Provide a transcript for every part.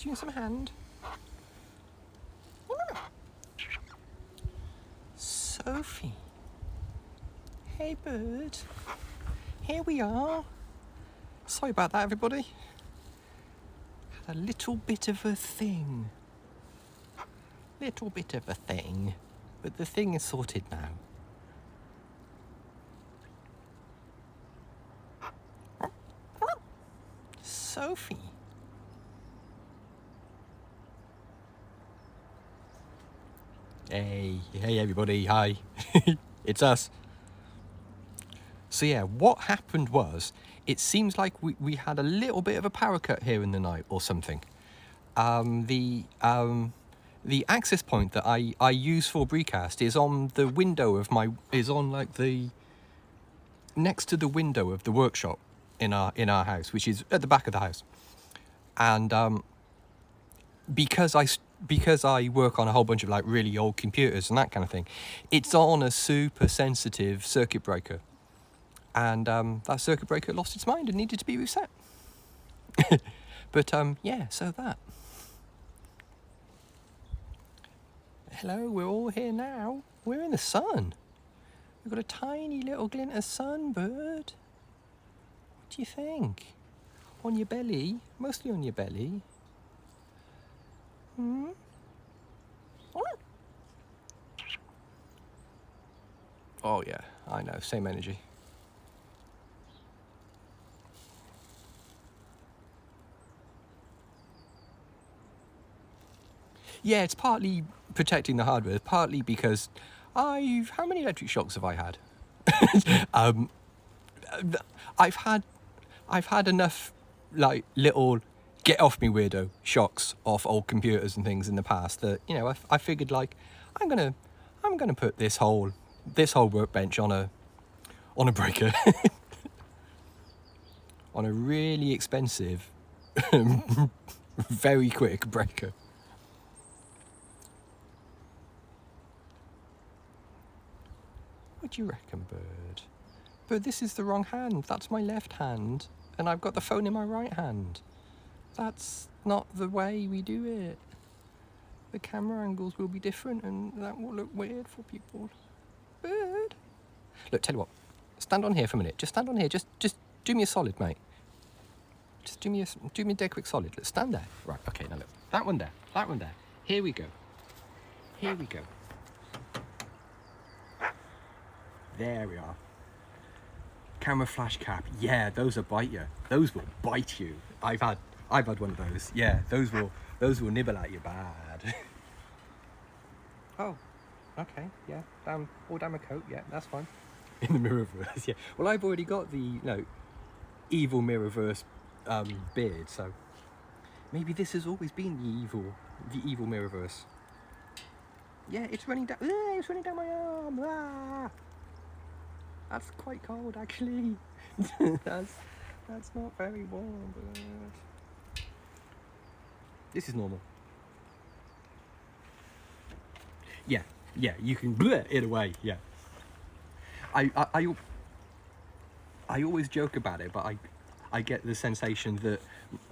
gives you some hand. Sophie. Hey, bird. Here we are. Sorry about that, everybody. Had a little bit of a thing. But the thing is sorted now. Sophie. Hey everybody, hi. It's us. So yeah, what happened was, it seems like we had a little bit of a power cut here in the night or something. The access point that I use for Breecast is on the window of next to the window of the workshop in our house, which is at the back of the house. And because I work on a whole bunch of like really old computers and that kind of thing, it's on a super sensitive circuit breaker. And that circuit breaker lost its mind and needed to be reset. But yeah, so that. Hello, we're all here now. We're in the sun. We've got a tiny little glint of sun, bird. What do you think? On your belly? Mostly on your belly. Oh yeah, I know, same energy. Yeah, it's partly protecting the hardware, partly because how many electric shocks have I had? I've had enough like little get off me weirdo shocks off old computers and things in the past that, you know, I figured like I'm gonna put this whole workbench on a breaker. On a really expensive very quick breaker. What do you reckon, bird? But this is the wrong hand. That's my left hand, and I've got the phone in my right hand. That's not the way we do it. The camera angles will be different, and that will look weird for people. Bird. Look, tell you what. Stand on here for a minute. Just stand on here. Just do me a solid, mate. Just do me a dead quick solid. Let's stand there. Right. Okay. Now look. That one there. That one there. Here we go. Here we go. There we are. Camera flash cap. Yeah, those will bite you. Those will bite you. I've had one of those. Yeah, those will nibble at you bad. Oh, okay. Yeah, down my coat. Yeah, that's fine. In the Mirrorverse. Yeah. Well, I've already got the evil Mirrorverse beard, so maybe this has always been the evil Mirrorverse. Yeah, it's running down. It's running down my arm. Ah! That's quite cold, actually. that's not very warm, but this is normal. Yeah, you can bleh it away. Yeah. I always joke about it, but I get the sensation that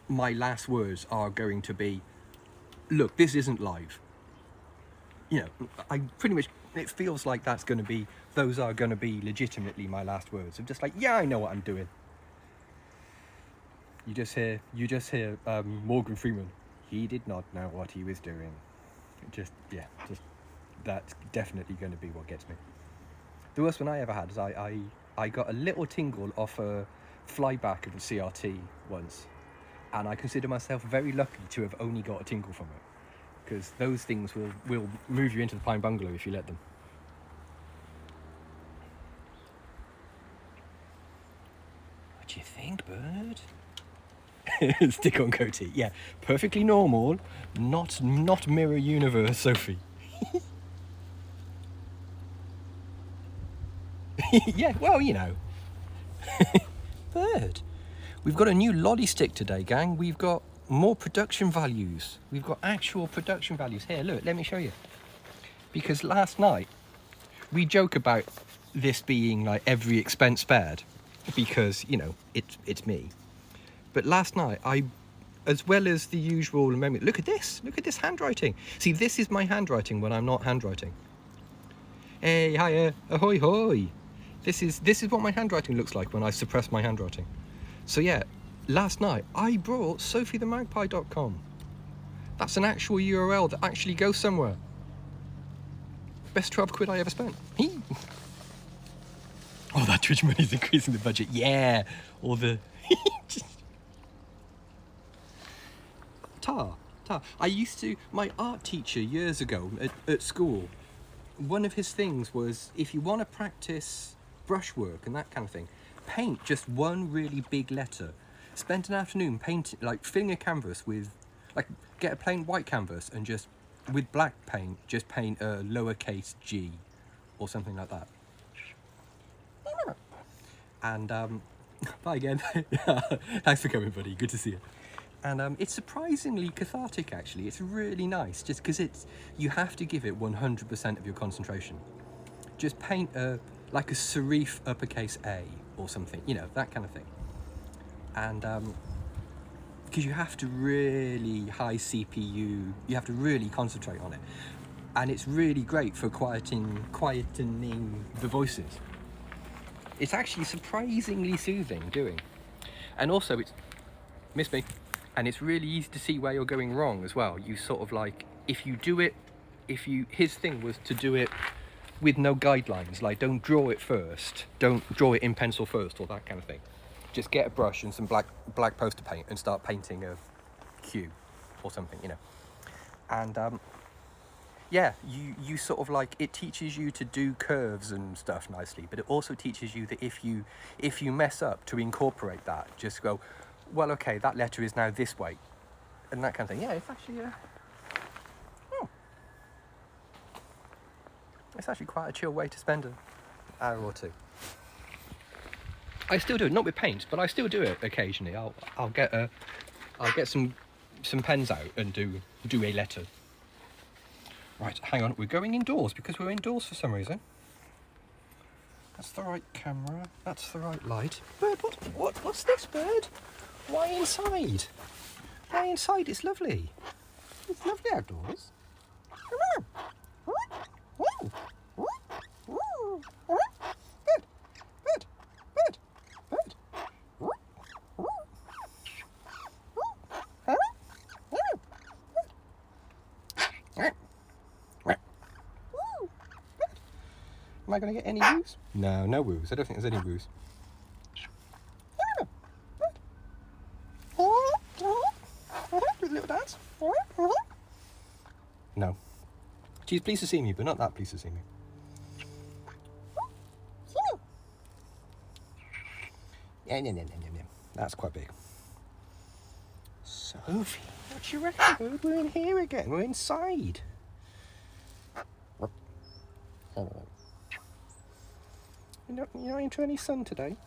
my last words are going to be, look, this isn't live. You know, I pretty much, it feels like those are going to be legitimately my last words. I'm just like, yeah, I know what I'm doing. You just hear Morgan Freeman. He did not know what he was doing. That's definitely going to be what gets me. The worst one I ever had is I got a little tingle off a flyback of a CRT once. And I consider myself very lucky to have only got a tingle from it. Because those things will move you into the Pine Bungalow if you let them. What do you think, bird? Stick on goatee. Yeah, perfectly normal. Not mirror universe, Sophie. Yeah, well, you know. Bird. We've got a new lolly stick today, gang. We've got more production values. We've got actual production values. Here, look, let me show you. Because last night, we joke about this being like every expense spared. Because, you know, it's me. But last night, as well as the usual memory. Look at this handwriting. See, this is my handwriting when I'm not handwriting. Hey, hiya, ahoy hoy. This is what my handwriting looks like when I suppress my handwriting. So yeah, last night I brought sophiethemagpie.com. That's an actual URL that actually goes somewhere. Best 12 quid I ever spent. Oh, that Twitch money is increasing the budget. Yeah, or the tar. I used to, my art teacher years ago at school, one of his things was, if you want to practice brushwork and that kind of thing, paint just one really big letter. Spend an afternoon painting, like filling a canvas with, like, get a plain white canvas and just, with black paint, just paint a lowercase g or something like that. And, bye again. Thanks for coming, buddy. Good to see you. And it's surprisingly cathartic, actually. It's really nice, just because you have to give it 100% of your concentration. Just paint like a serif uppercase A or something, you know, that kind of thing. And because you have to really high CPU, you have to really concentrate on it. And it's really great for quietening the voices. It's actually surprisingly soothing doing. And also it's, miss me. And it's really easy to see where you're going wrong as well. You sort of like, if you do it, his thing was to do it with no guidelines, like don't draw it first, don't draw it in pencil first or that kind of thing. Just get a brush and some black poster paint and start painting a Q or something, you know. And yeah, you sort of like, it teaches you to do curves and stuff nicely, but it also teaches you that if you mess up, to incorporate that, just go, well, okay, that letter is now this way, and that kind of thing. Yeah, it's actually it's actually quite a chill way to spend an hour or two. I still do it, not with paint, but I still do it occasionally. I'll get some pens out and do a letter. Right, hang on, we're going indoors because we're indoors for some reason. That's the right camera, that's the right light. Bird, what's this, bird? Why inside? Why inside? It's lovely. It's lovely outdoors. Am I going to get any woos? No, no woos. I don't think there's any woos. Little dance. No. She's pleased to see me, but not that pleased to see me. Yeah. That's quite big. Sophie, what do you reckon? We're in here again. We're inside. You're not into any sun today?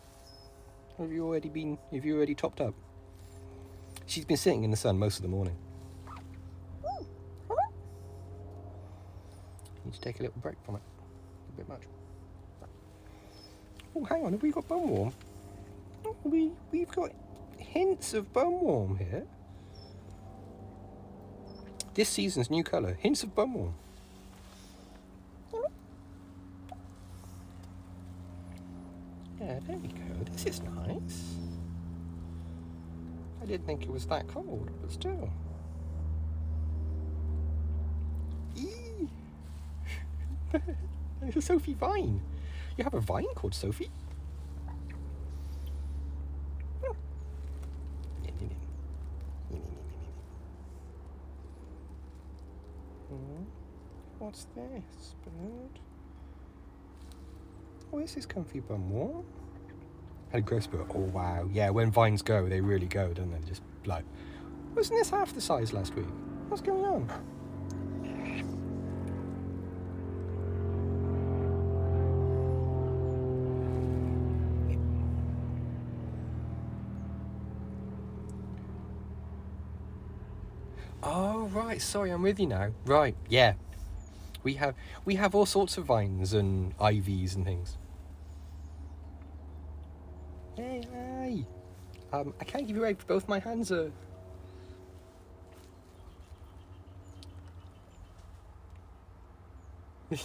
Or have you already topped up? She's been sitting in the sun most of the morning. Need to take a little break from it. A bit much. Oh, hang on, have we got bone warm? Oh, we've got hints of bone warm here. This season's new colour, hints of bone warm. Yeah, there we go. This is nice. I didn't think it was that cold, but still. Eee! There's a Sophie vine. You have a vine called Sophie? What's this, bird? Oh, this is comfy bum warm. Had a gross bird. Oh wow, yeah. When vines go, they really go, don't they? Just like, wasn't this half the size last week? What's going on? Oh right, sorry, I'm with you now. Right, yeah. We have all sorts of vines and ivies and things. Hey, hi. I can't give you a break. Both my hands are Sophie,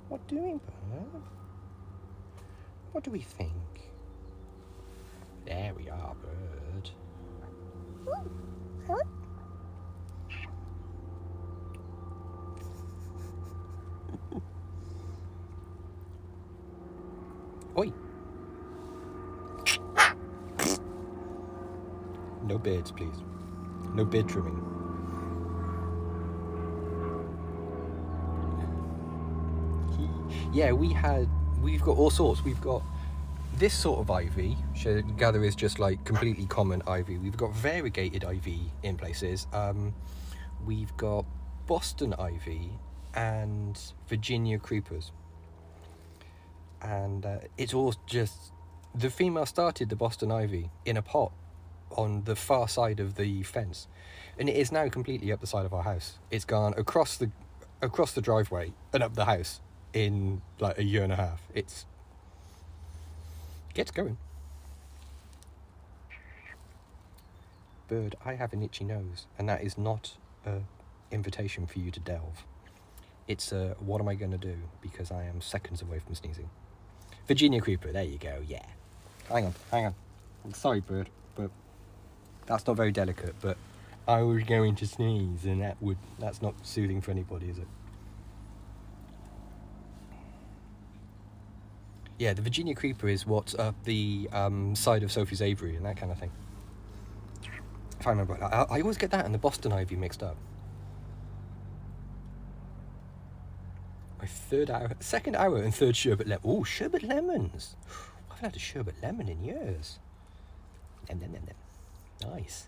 what doing, bird? What do we think? There we are, bird. Oi! No beards, please. No beard trimming. Yeah, we've got all sorts. We've got this sort of ivy, which I gather is just like completely common ivy. We've got variegated ivy in places. We've got Boston ivy and Virginia creepers. And it's all just, the female started the Boston ivy in a pot on the far side of the fence, and it is now completely up the side of our house. It's gone across the driveway and up the house in like a year and a half. It gets going. Bird, I have an itchy nose, and that is not an invitation for you to delve. It's what am I going to do, because I am seconds away from sneezing. Virginia creeper, there you go, yeah. Hang on. I'm sorry, bird, but that's not very delicate, but I was going to sneeze, and that's not soothing for anybody, is it? Yeah, the Virginia creeper is what's up the side of Sophie's aviary and that kind of thing. If I remember, I always get that and the Boston ivy mixed up. My second hour and third sherbet lemon. Oh, sherbet lemons. I haven't had a sherbet lemon in years. Nom. Nice.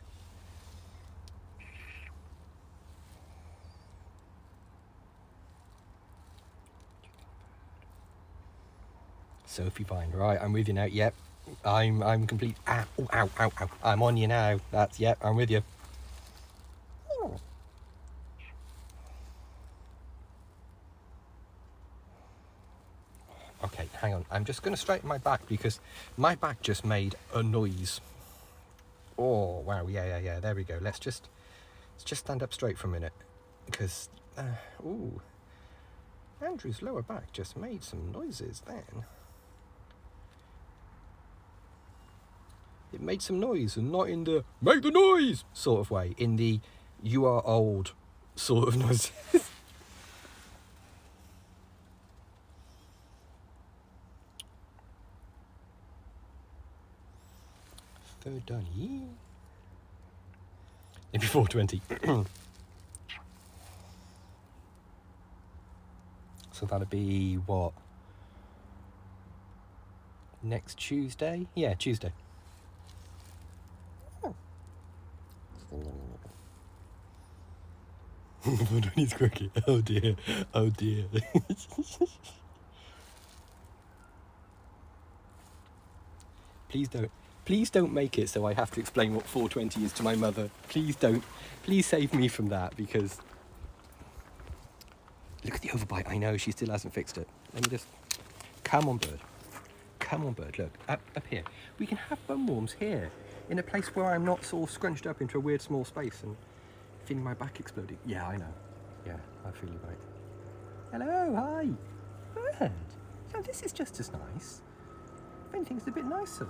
Sophie Pine, right, I'm with you now. Yep, I'm complete. Ow. I'm on you now. Yep, I'm with you. Okay, hang on. I'm just going to straighten my back because my back just made a noise. Oh, wow. Yeah. There we go. Let's just stand up straight for a minute because, Andrew's lower back just made some noises then. It made some noise, and not in the make the noise sort of way, in the you are old sort of noise. Third done, yeah. Maybe 4:20. So that'll be what? Next Tuesday? Yeah, Tuesday. He's crooked. Oh dear. Please don't make it so I have to explain what 4:20 is to my mother. Please don't. Please save me from that, because look at the overbite. I know she still hasn't fixed it. Let me just. Come on, bird. Look up here. We can have bum warms here, in a place where I'm not sort of scrunched up into a weird small space and feeling my back exploding. Yeah, I know. Yeah, I feel you, right. Hello, hi. Bird. So this is just as nice. If anything, it's a bit nicer.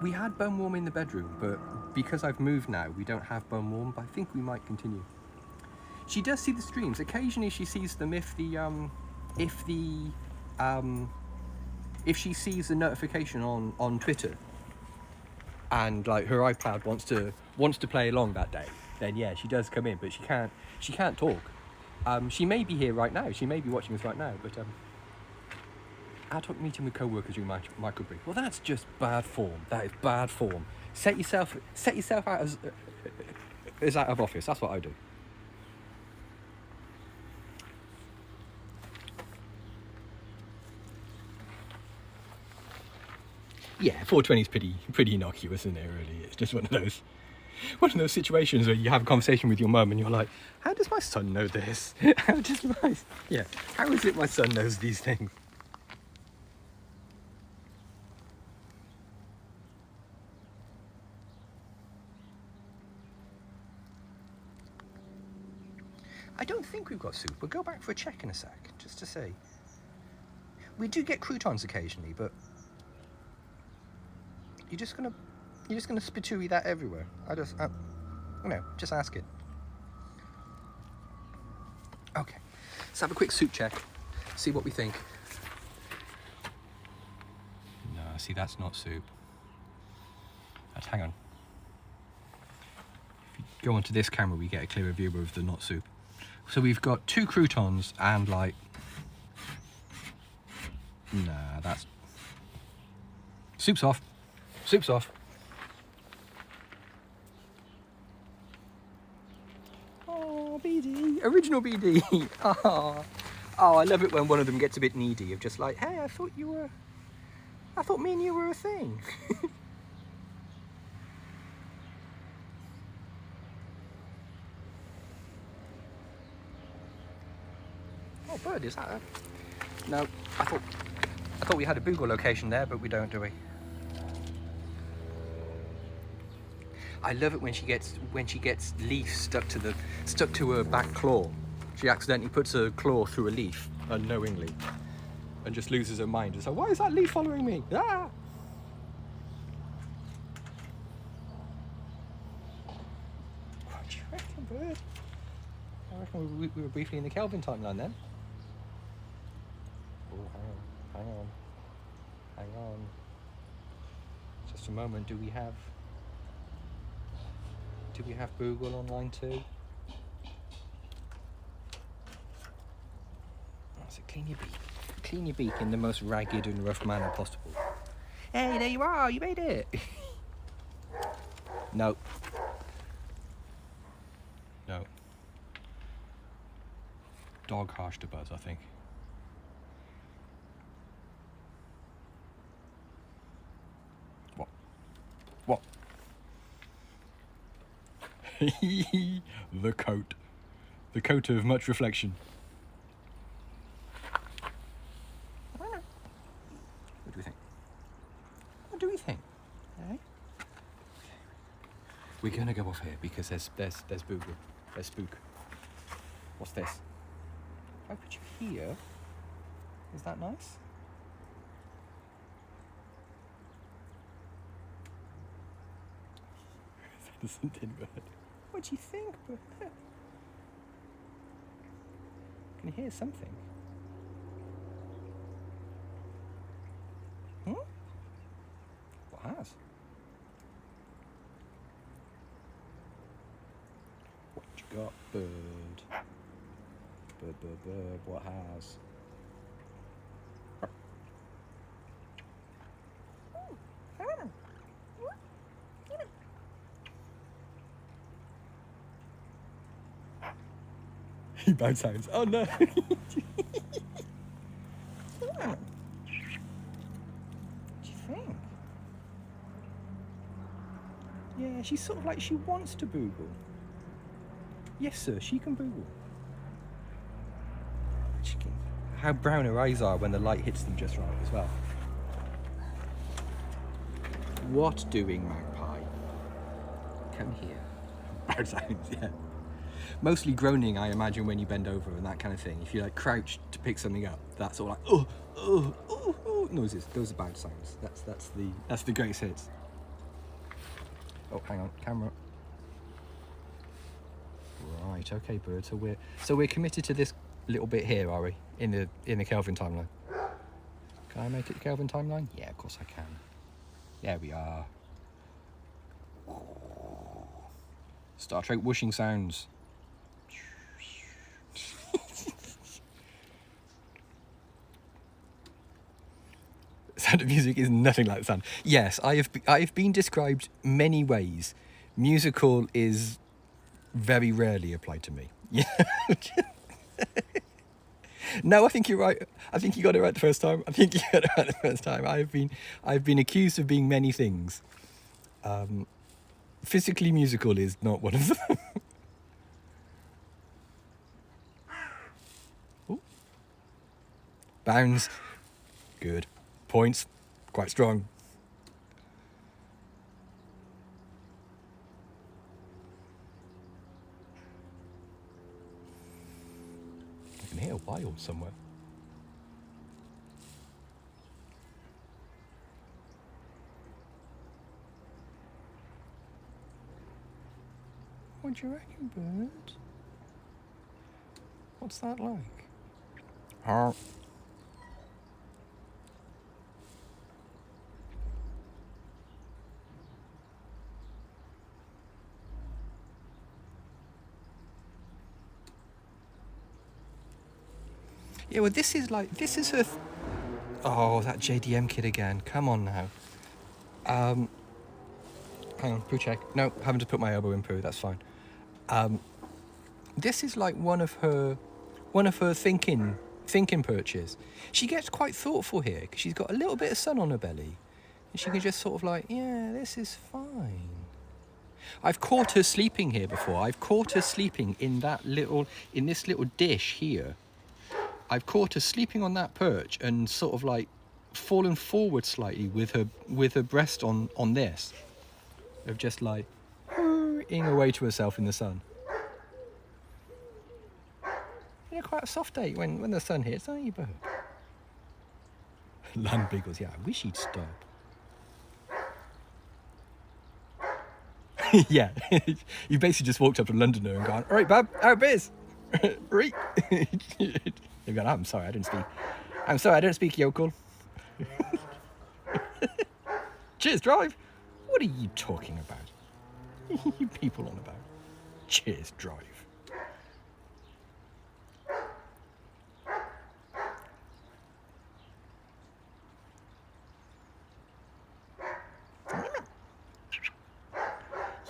We had bum warm in the bedroom, but because I've moved now, we don't have bum warm, but I think we might continue. She does see the streams. Occasionally she sees them if she sees the notification on Twitter and like her iPad wants to play along that day, then yeah, she does come in, but she can't talk. She may be here right now, she may be watching us right now, but ad hoc meeting with co-workers during micro break. Well, that's just bad form. That is bad form. Set yourself out as out of office. That's what I do. Yeah, 4:20 is pretty innocuous, isn't it, really? It's just one of those. One of those situations where you have a conversation with your mum and you're like, how does my son know this? How is it my son knows these things? I don't think we've got soup. We'll go back for a check in a sec, just to see. We do get croutons occasionally, but you're just gonna spitooey that everywhere. Just ask it. Okay, let's have a quick soup check. See what we think. No, see, that's not soup. Hang on. If you go onto this camera, we get a clearer view of the not soup. So we've got 2 croutons and like, nah, that's, soup's off. Soup's off. Oh, BD, original BD. Oh, I love it when one of them gets a bit needy of just like, hey, I thought me and you were a thing. Oh, bird, is that her? No, I thought we had a Boogle location there, but we don't, do we? I love it when she gets leaf stuck to her back claw. She accidentally puts her claw through a leaf unknowingly, and just loses her mind. It's like, why is that leaf following me? Ah! What do you reckon, bird? I reckon we were briefly in the Kelvin timeline then. Oh, hang on. Just a moment. Do we have Boogle online too? So clean your beak in the most ragged and rough manner possible. Hey, there you are. You made it. No. Dog harsh to buzz, I think. What? The coat of much reflection. What do we think? Eh? We're gonna go off here because there's Boogle. There's Spook. What's this? If I put you here, is that nice? What do you think? I can hear something. What has? What you got, bird? Bird, what has? Bad sounds. Oh no! What do you think? Yeah, she's sort of like she wants to boogle. Yes, sir, she can boogle. How brown her eyes are when the light hits them just right as well. What doing, magpie? Come here. Bad sounds, yeah. Mostly groaning, I imagine, when you bend over and that kind of thing. If you like crouch to pick something up, that's all like noises. Those are bad sounds. That's the greatest hits. Oh, hang on, camera. Right, okay, bird. So we're committed to this little bit here, are we? In the Kelvin timeline. Can I make it the Kelvin timeline? Yeah, of course I can. There we are. Star Trek whooshing sounds. Sound of music is nothing like the sound. Yes, I have been described many ways. Musical is very rarely applied to me. Yeah. No, I think you're right. I think you got it right the first time. I've been accused of being many things. Physically musical is not one of them. Ooh. Bounds. Good. Points. Quite strong. I can hear a wild somewhere. What do you reckon, bird? What's that like? Yeah, well, this is her. Oh, that JDM kid again. Come on now. Hang on, poo check. No, having to put my elbow in poo. That's fine. This is like one of her thinking perches. She gets quite thoughtful here because she's got a little bit of sun on her belly, and she can just sort of like, yeah, this is fine. I've caught her sleeping here before. I've caught her sleeping in this little dish here. I've caught her sleeping on that perch and sort of like fallen forward slightly with her breast on this, of just like ing away to herself in the sun. You're quite a soft date when the sun hits, aren't you, bird? Land beagles, yeah. I wish he'd stop. Yeah, you basically just walked up to Londoner and gone, all right, bub, how biz? Right. They've gone, I'm sorry, I don't speak yokel. Cheers, drive. What are you talking about? You people on about. Cheers, drive.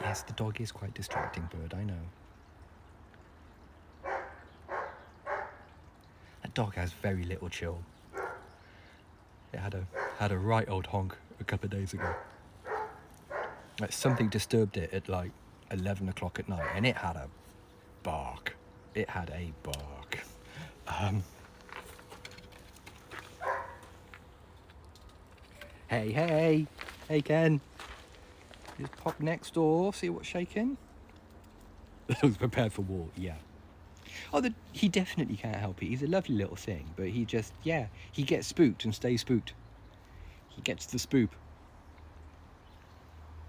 Yes, the dog is quite distracting, bird, I know. That dog has very little chill. It had a right old honk a couple of days ago. Like something disturbed it at like 11 o'clock at night, and it had a bark. It had a bark. Hey Ken. Just pop next door, see what's shaking. Looks prepared for war, yeah. Oh, he definitely can't help it. He's a lovely little thing, but he just, yeah, he gets spooked and stays spooked. He gets the spook.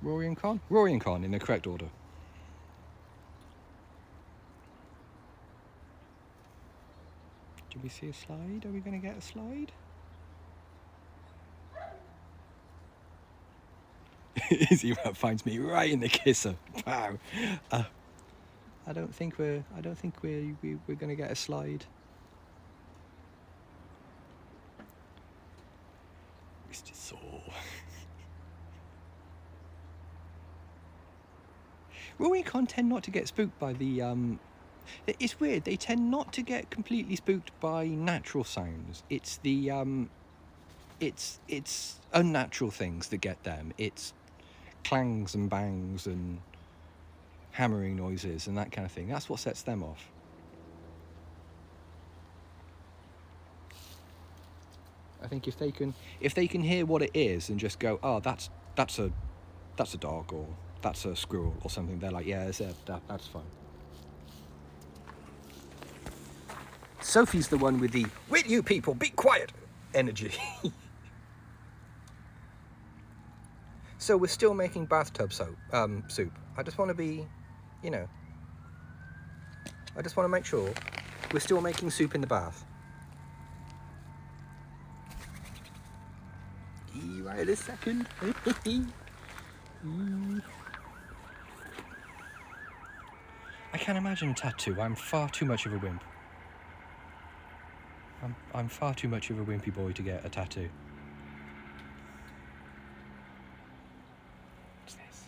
Rory and Con? Rory and Con in the correct order. Do we see a slide? Are we going to get a slide? Izzy finds me right in the kisser. Wow. I don't think we're going to get a slide. It's just so. Rory and Con tend not to get spooked by the. It's weird. They tend not to get completely spooked by natural sounds. It's the it's unnatural things that get them. It's clangs and bangs and hammering noises and that kind of thing. That's what sets them off. I think if they can hear what it is and just go, oh, that's a dog or that's a squirrel or something, they're like, yeah, that's fine. Sophie's the one with the "will you people be quiet" energy. So we're still making bathtub soup. I just want to be, I just want to make sure we're still making soup in the bath. Right a second. I can't imagine a tattoo. I'm far too much of a wimp. I'm far too much of a wimpy boy to get a tattoo. What's this?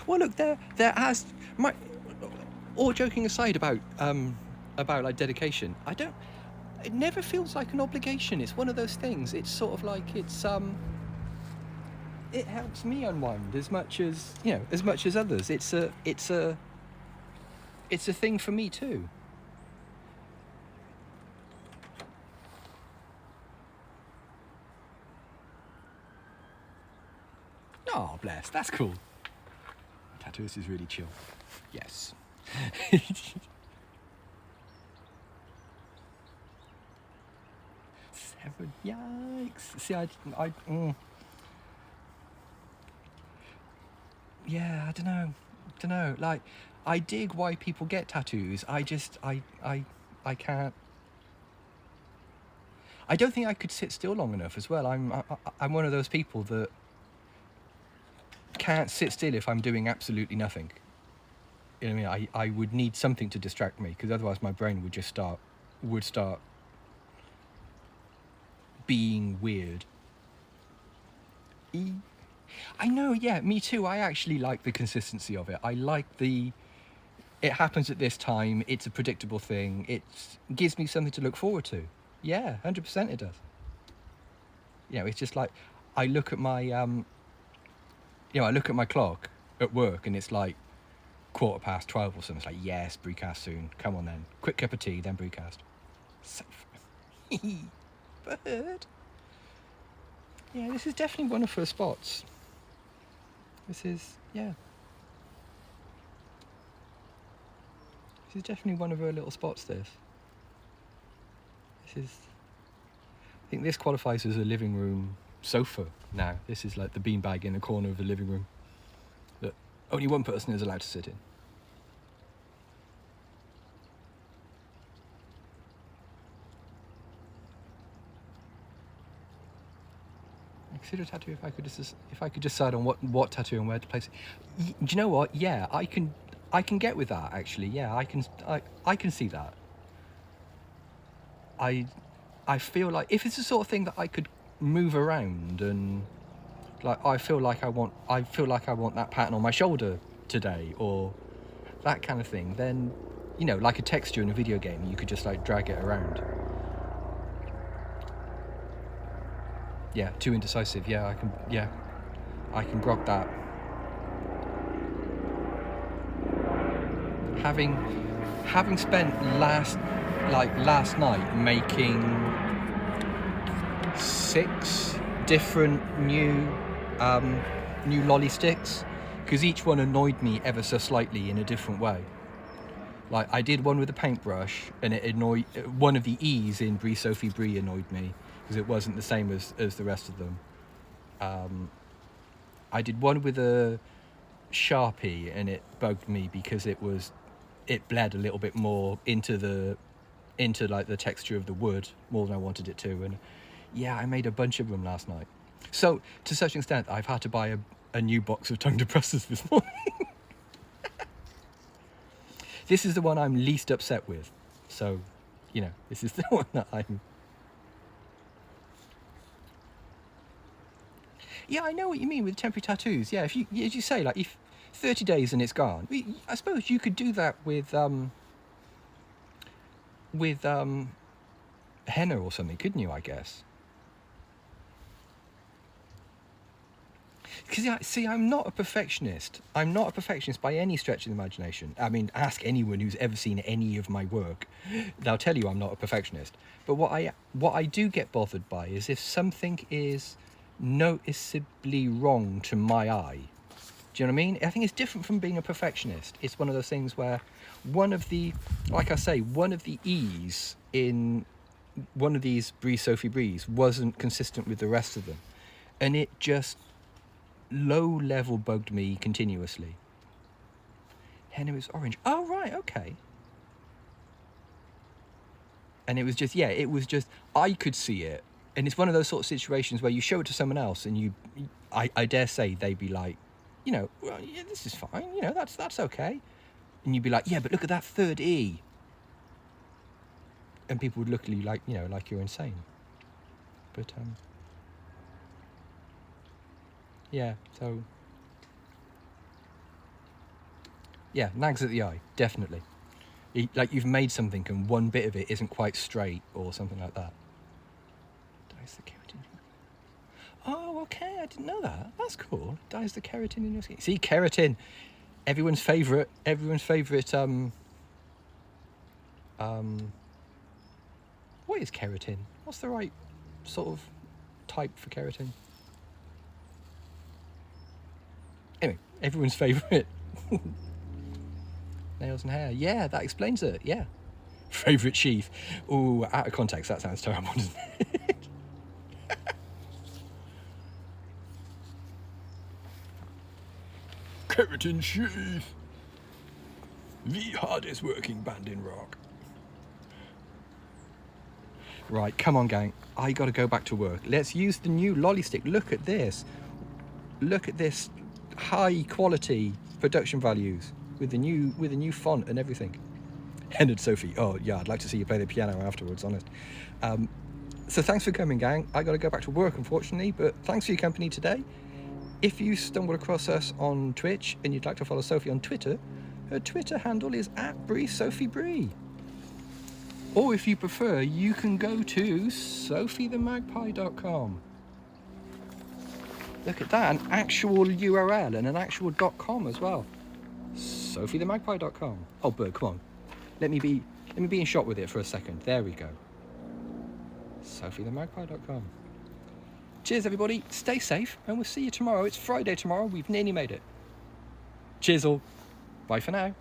Well, look, there as my. All joking aside about like dedication, it never feels like an obligation. It's one of those things. It's sort of like it's it helps me unwind as much as, you know, as much as others. It's a thing for me too. Oh, bless. That's cool. Tattooist is really chill. Yes. 7. Yikes. See, yeah, I don't know. Like, I dig why people get tattoos. I can't. I don't think I could sit still long enough as well. I'm one of those people that can't sit still if I'm doing absolutely nothing. You know what I mean? I would need something to distract me, because otherwise my brain would just start being weird. I know, yeah, me too. I actually like the consistency of it. I like it happens at this time, it's a predictable thing, it gives me something to look forward to. Yeah, 100% it does. You know, it's just like, I look at my, I look at my clock at work and it's like 12:15 or something. It's like, yes, brewcast soon. Come on then. Quick cup of tea, then brewcast. So, bird. Yeah, this is definitely one of her spots. This is definitely one of her little spots, this. I think this qualifies as a living room sofa now. This is like the beanbag in the corner of the living room that only one person is allowed to sit in. Consider a tattoo if I could decide on what tattoo and where to place it. Do you know what? Yeah, I can get with that actually. Yeah, I can see that. I feel like if it's the sort of thing that I could move around, and like I feel like I want that pattern on my shoulder today, or that kind of thing, then, you know, like a texture in a video game, you could just like drag it around. Yeah, too indecisive. Yeah, I can grok that. Having spent last night making 6 different new lolly sticks, because each one annoyed me ever so slightly in a different way. Like, I did one with a paintbrush, and it annoyed one of the E's in Bree Sophie Bree annoyed me because it wasn't the same as the rest of them. I did one with a Sharpie, and it bugged me because it bled a little bit more into like the texture of the wood more than I wanted it to. And yeah, I made a bunch of them last night. So to such an extent, I've had to buy a new box of tongue depressors this morning. This is the one I'm least upset with. So, you know, this is the one that I'm... Yeah, I know what you mean with temporary tattoos. Yeah, if you, as you say, like, if 30 days and it's gone, I suppose you could do that with henna or something, couldn't you, I guess? Because, yeah, see, I'm not a perfectionist. I'm not a perfectionist by any stretch of the imagination. I mean, ask anyone who's ever seen any of my work. They'll tell you I'm not a perfectionist. But what I do get bothered by is if something is noticeably wrong to my eye. Do you know what I mean? I think it's different from being a perfectionist. It's one of those things where one of the E's in one of these Bree Sophie Brees wasn't consistent with the rest of them. And it just low-level bugged me continuously. Henna is orange. Oh, right, okay. And it was just, I could see it. And it's one of those sort of situations where you show it to someone else and I dare say they'd be like, you know, well, yeah, this is fine, you know, that's okay. And you'd be like, yeah, but look at that third E. And people would look at you like, you know, like you're insane. But, yeah, so... Yeah, nags at the eye, definitely. Like you've made something and one bit of it isn't quite straight or something like that. Oh, Oh, okay, I didn't know that. That's cool. Dyes the keratin in your skin. See, keratin, everyone's favourite, what is keratin? What's the right sort of type for keratin? Anyway, everyone's favourite. Nails and hair. Yeah, that explains it. Yeah. Favourite sheath. Ooh, out of context, that sounds terrible, doesn't it? Keratin sheath. The hardest working band in rock. Right, come on, gang. I got to go back to work. Let's use the new lolly stick. Look at this. Look at this high quality production values with the new font and everything. And Sophie, oh yeah, I'd like to see you play the piano afterwards, honest. So thanks for coming, gang. I got to go back to work, unfortunately, but thanks for your company today. If you stumbled across us on Twitch and you'd like to follow Sophie on Twitter, her Twitter handle is @BreeSophieBree. Or if you prefer, you can go to sophiethemagpie.com. Look at that, an actual URL and an actual .com as well. sophiethemagpie.com. Oh, Bird, come on. Let me be in shot with it for a second. There we go. sophiethemagpie.com. Cheers, everybody. Stay safe, and we'll see you tomorrow. It's Friday tomorrow. We've nearly made it. Cheers all. Bye for now.